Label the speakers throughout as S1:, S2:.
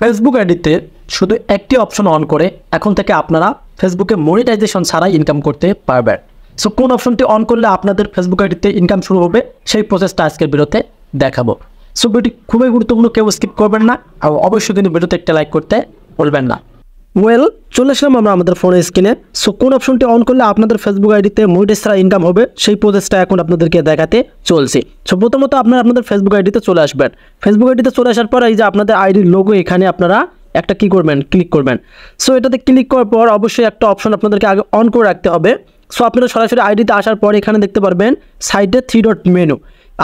S1: Facebook আইডিতে শুধু একটি অপশন অন করে এখন থেকে আপনারা ফেসবুকে মনিটাইজেশন ছাড়াই ইনকাম করতে পারবেন। সো কোন অপশনটি অন করলে আপনাদের ফেসবুক আইডিতে ইনকাম শুরু হবে সেই প্রসেসটা আজকের ভিডিওতে দেখাবো। সো ভিডিওটি খুবই গুরুত্বপূর্ণ, কেউ স্কিপ করবেন না আর অবশ্যই কিন্তু ভিডিওতে একটা লাইক করতে ভুলবেন না। চলে আসলাম আমরা আমাদের ফোনের স্ক্রিনে। সো কোন অপশনটি অন করলে আপনাদের ফেসবুক আইডিতে মনিটাইজ ছাড়া ইনকাম হবে সেই প্রসেসটা এখন আপনাদেরকে দেখাতে চলছে। সো প্রথমত আপনারা আপনাদের ফেসবুক আইডিতে চলে আসবেন। ফেসবুক আইডিতে চলে আসার পর এই যে আপনাদের আইডির লোগো এখানে আপনারা একটা কি করবেন, ক্লিক করবেন। সো এটাতে ক্লিক করার পর অবশ্যই একটা অপশন আপনাদেরকে আগে অন করে রাখতে হবে। সো আপনারা সরাসরি আইডিতে আসার পর এখানে দেখতে পারবেন সাইডে 3 ডট মেনু।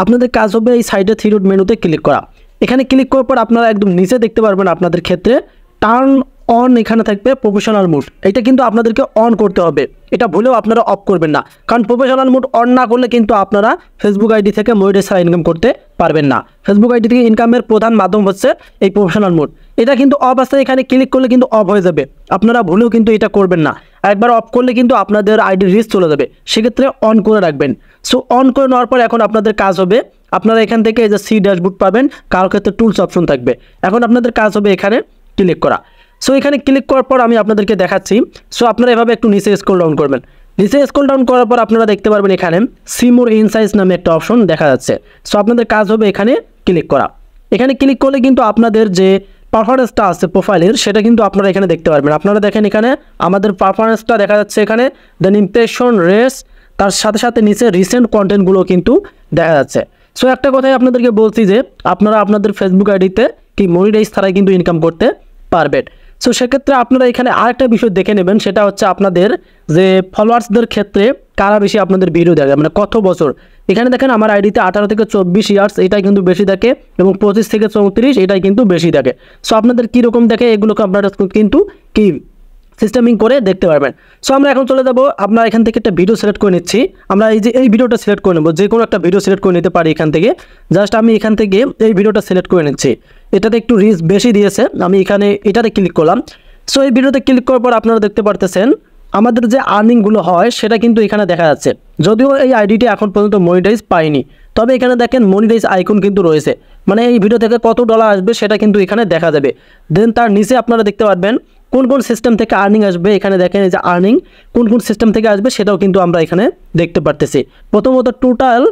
S1: আপনাদের কাজ হবে এই সাইডে 3 ডট মেনুতে ক্লিক করা। এখানে ক্লিক করার পর আপনারা একদম নিচে দেখতে পারবেন আপনাদের ক্ষেত্রে টার্ন অন এখানে থাকবে প্রফেশনাল মোড। এটা কিন্তু আপনাদেরকে অন করতে হবে, এটা ভুলেও আপনারা অফ করবেন না, কারণ প্রফেশনাল মোড অন না করলে কিন্তু আপনারা ফেসবুক আইডি থেকে মনিটাইজ ছাড়া ইনকাম করতে পারবেন না। ফেসবুক আইডি থেকে ইনকামের প্রধান মাধ্যম হচ্ছে এই প্রফেশনাল মোড। এটা কিন্তু অফ আছে, এখানে ক্লিক করলে কিন্তু অফ হয়ে যাবে, আপনারা ভুলেও কিন্তু এটা করবেন না। একবার অফ করলে কিন্তু আপনাদের আইডি রিস্ক চলে যাবে, সেক্ষেত্রে অন করে রাখবেন। সো অন করে নেওয়ার পর এখন আপনাদের কাজ হবে আপনারা এখান থেকে এই যে সি ড্যাশবোর্ড পাবেন, কারোর ক্ষেত্রে টুলস অপশন থাকবে। এখন আপনাদের কাজ হবে এখানে ক্লিক করা। সো এখানে ক্লিক করার পর আমি আপনাদেরকে দেখাচ্ছি। সো আপনারা এভাবে একটু নিচে স্ক্রল ডাউন করবেন। নিচে স্ক্রল ডাউন করার পর আপনারা দেখতে পারবেন এখানে সি মোর ইনসাইটস নামে একটা অপশন দেখা যাচ্ছে। সো আপনাদের কাজ হবে এখানে ক্লিক করা। এখানে ক্লিক করলে কিন্তু আপনাদের যে পারফরমেন্সটা আছে প্রোফাইলের সেটা কিন্তু আপনারা এখানে দেখতে পারবেন। আপনারা দেখেন এখানে আমাদের পারফরমেন্সটা দেখা যাচ্ছে এখানে, দেন ইমপ্রেশন রেস, তার সাথে সাথে নিচে রিসেন্ট কন্টেন্টগুলো কিন্তু দেখা যাচ্ছে। সো একটা কথাই আপনাদেরকে বলছি যে আপনারা আপনাদের ফেসবুক আইডিতে কি মনিটাইজ ছাড়াই কিন্তু ইনকাম করতে পারবেন। সো সেক্ষেত্রে আপনারা এখানে আরেকটা বিষয় দেখে নেবেন, সেটা হচ্ছে আপনাদের যে ফলোয়ার্সদের ক্ষেত্রে কারা বেশি আপনাদের ভিডিও দেখে, মানে কত বছর। এখানে দেখেন আমার আইডিতে 18 থেকে 24 ইয়ার্স এটাই কিন্তু বেশি দেখে, এবং 25 থেকে 34 এটাই কিন্তু বেশি দেখে। সো আপনাদের কীরকম দেখে এগুলোকে আপনারা কিন্তু কি সিস্টেমিং করে দেখতে পারবেন। সো আমরা এখন চলে যাব, আপনারা এখান থেকে একটা ভিডিও সিলেক্ট করে নিচ্ছি। আমরা এই যে এই ভিডিওটা সিলেক্ট করে নেব, যে কোনো একটা ভিডিও সিলেক্ট করে নিতে পারি এখান থেকে। জাস্ট আমি এখান থেকে এই ভিডিওটা সিলেক্ট করে নিচ্ছি। এটাতে একটু রিচ বেশি দিয়েছে, আমি এখানে এটাতে ক্লিক করলাম। সো এই ভিডিওতে ক্লিক করার পর আপনারা দেখতে পারতেছেন আমাদের যে আর্নিংগুলো হয় সেটা কিন্তু এখানে দেখা যাচ্ছে। যদিও এই আইডিটি এখন পর্যন্ত মনিটাইজ পাইনি, তবে এখানে দেখেন মনিটাইজ আইকন কিন্তু রয়েছে, মানে এই ভিডিও থেকে কত ডলার আসবে সেটা কিন্তু এখানে দেখা যাবে। দেন তার নিচে আপনারা দেখতে পারবেন কোন কোন সিস্টেম থেকে আর্নিং আসবে। এখানে দেখেন এই যে আর্নিং কোন কোন সিস্টেম থেকে আসবে সেটাও কিন্তু আমরা এখানে দেখতে পারতেছি। প্রথমত টোটাল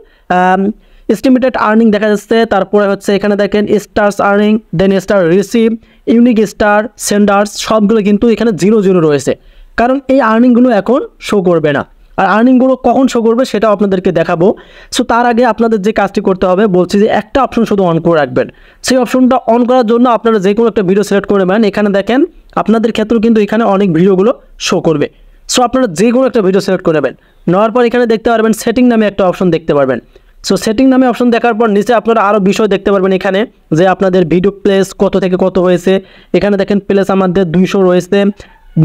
S1: এস্টিমেটেড আর্নিং দেখা যাচ্ছে, তারপরে হচ্ছে এখানে দেখেন স্টার্স আর্নিং, দেন star receive, unique star, senders, সবগুলো কিন্তু এখানে 0 রয়েছে, কারণ এই আর্নিংগুলো এখন শো করবে না। আর আর্নিংগুলো কখন শো করবে সেটাও আপনাদেরকে দেখাবো। সো তার আগে আপনাদের যে কাজটি করতে হবে বলছি যে একটা অপশন শুধু অন করে রাখবেন। সেই অপশনটা অন করার জন্য আপনারা যে কোনো একটা ভিডিও সিলেক্ট করে নেবেন। এখানে দেখেন আপনাদের ক্ষেত্রেও কিন্তু এখানে অনেক ভিডিওগুলো শো করবে। সো আপনারা যে কোনো একটা ভিডিও সিলেক্ট করে নেবেন। নেওয়ার পর এখানে দেখতে পারবেন সেটিং নামে একটা অপশন দেখতে পারবেন। সো সেটিং নামে অপশন দেখার পর নিচে আপনারা আরও বিষয় দেখতে পারবেন এখানে, যে আপনাদের ভিডিও প্লেস কত থেকে কত হয়েছে। এখানে দেখেন প্লেস আমাদের 200 রয়েছে,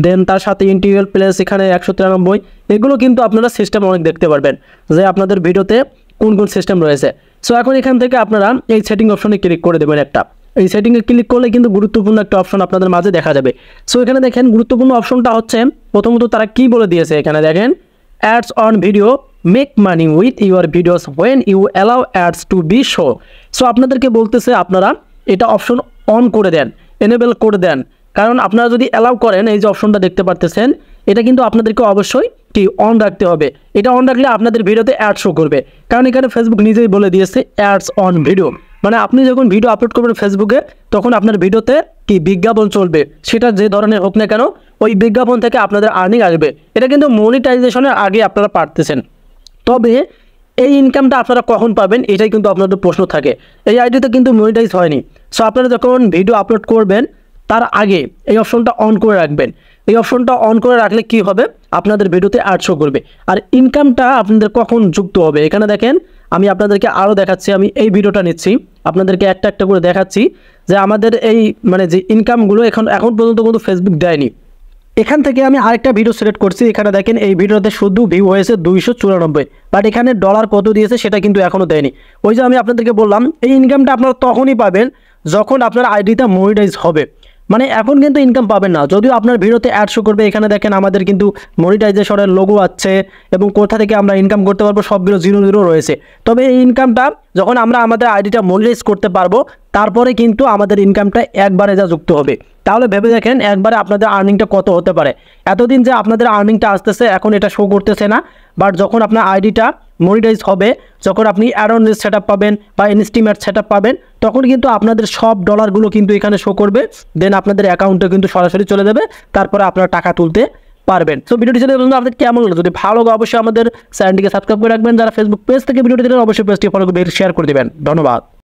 S1: দেন তার সাথে ইন্টিরিয়র প্লেস এখানে 193। এগুলো কিন্তু আপনারা সিস্টেম অনেক দেখতে পারবেন যে আপনাদের ভিডিওতে কোন কোন সিস্টেম রয়েছে। সো এখন এখান থেকে আপনারা এই সেটিং অপশনে ক্লিক করে দেবেন একটা। এই সেটিংয়ে ক্লিক করলে কিন্তু গুরুত্বপূর্ণ একটা অপশন আপনাদের মাঝে দেখা যাবে। সো এখানে দেখেন গুরুত্বপূর্ণ অপশনটা হচ্ছে প্রথমত তারা কি বলে দিয়েছে। এখানে দেখেন ads on video make money with your videos when you allow ads to be show. So আপনাদেরকে বলতেছে আপনারা এটা অপশন অন করে দেন, এনেবল করে দেন, কারণ আপনারা যদি অ্যালাউ করেন এই যে অপশনটা দেখতে পারতেছেন এটা কিন্তু আপনাদেরকে অবশ্যই কি অন রাখতে হবে। এটা অন রাখলে আপনাদের ভিডিওতে অ্যাড শো করবে, কারণ এখানে ফেসবুক নিজেই বলে দিয়েছে অ্যাডস অন ভিডিও, মানে আপনি যখন ভিডিও আপলোড করবেন ফেসবুকে তখন আপনার ভিডিওতে কি বিজ্ঞাপন চলবে, সেটা যে ধরনের হোক না কেন ওই বিজ্ঞাপন থেকে আপনাদের আর্নিং আসবে। এটা কিন্তু মনিটাইজেশনের আগে আপনারা পারতেছেন, তবে এই ইনকামটা আপনারা কখন পাবেন এটাই কিন্তু আপনাদের প্রশ্ন থাকে। এই আইডিতে কিন্তু মনিটাইজ হয়নি। সো আপনারা যখন ভিডিও আপলোড করবেন তার আগে এই অপশনটা অন করে রাখবেন। এই অপশনটা অন করে রাখলে কি হবে, আপনাদের ভিডিওতে অ্যাড শো করবে। আর ইনকামটা আপনাদের কখন যুক্ত হবে এখানে দেখেন আমি আপনাদেরকে আরও দেখাচ্ছি। আমি এই ভিডিওটা নিচ্ছি, আপনাদেরকে একটা একটা করে দেখাচ্ছি যে আমাদের এই মানে যে ইনকামগুলো এখন পর্যন্ত কিন্তু ফেসবুক দেয়নি। এখান থেকে আমি আরেকটা ভিডিও সিলেক্ট করছি। এখানে দেখেন এই ভিডিওতে শুধু ভিউ হয়েছে 294, বাট এখানে ডলার কত দিয়েছে সেটা কিন্তু এখনও দেয়নি। ওই যে আমি আপনাদেরকে বললাম এই ইনকামটা আপনারা তখনই পাবেন যখন আপনার আইডিটা মনিটাইজ হবে। মানে এখন কিন্তু ইনকাম পাবেন না, যদিও আপনার ভিডিওতে অ্যাড শো করবে। এখানে দেখেন আমাদের কিন্তু মনিটাইজেশনের লোগো আছে এবং কোথা থেকে আমরা ইনকাম করতে পারবো সবগুলো 0 রয়েছে। তবে এই ইনকামটা যখন আমরা আমাদের আইডিটা মনিটাইজ করতে পারবো তারপরে কিন্তু আমাদের ইনকামটা একবারে যা যুক্ত হবে। তাহলে ভেবে দেখেন একবারে আপনাদের আর্নিংটা কত হতে পারে। এতদিন যে আপনাদের আর্নিংটা আসতেছে এখন এটা শো করতেছে না, বাট যখন আপনার আইডিটা মনিটাইজ হবে, যখন আপনি অ্যাডন সেট আপ পাবেন বা ইনস্টিমেট সেট আপ পাবেন, তখন কিন্তু আপনাদের সব ডলারগুলো কিন্তু এখানে শো করবে। দেন আপনাদের অ্যাকাউন্টে কিন্তু সরাসরি চলে যাবে, তারপরে আপনারা টাকা তুলতে পারবেন। সো ভিডিওটি ছিল আপনাদের কেমন লাগলো? যদি ভালো লাগে অবশ্যই আমাদের চ্যানেলটিকে সাবস্ক্রাইব করে রাখবেন। যারা ফেসবুক পেজ থেকে ভিডিওটি দিলেন অবশ্যই পেজটি ফলো করে শেয়ার করে দেবেন। ধন্যবাদ।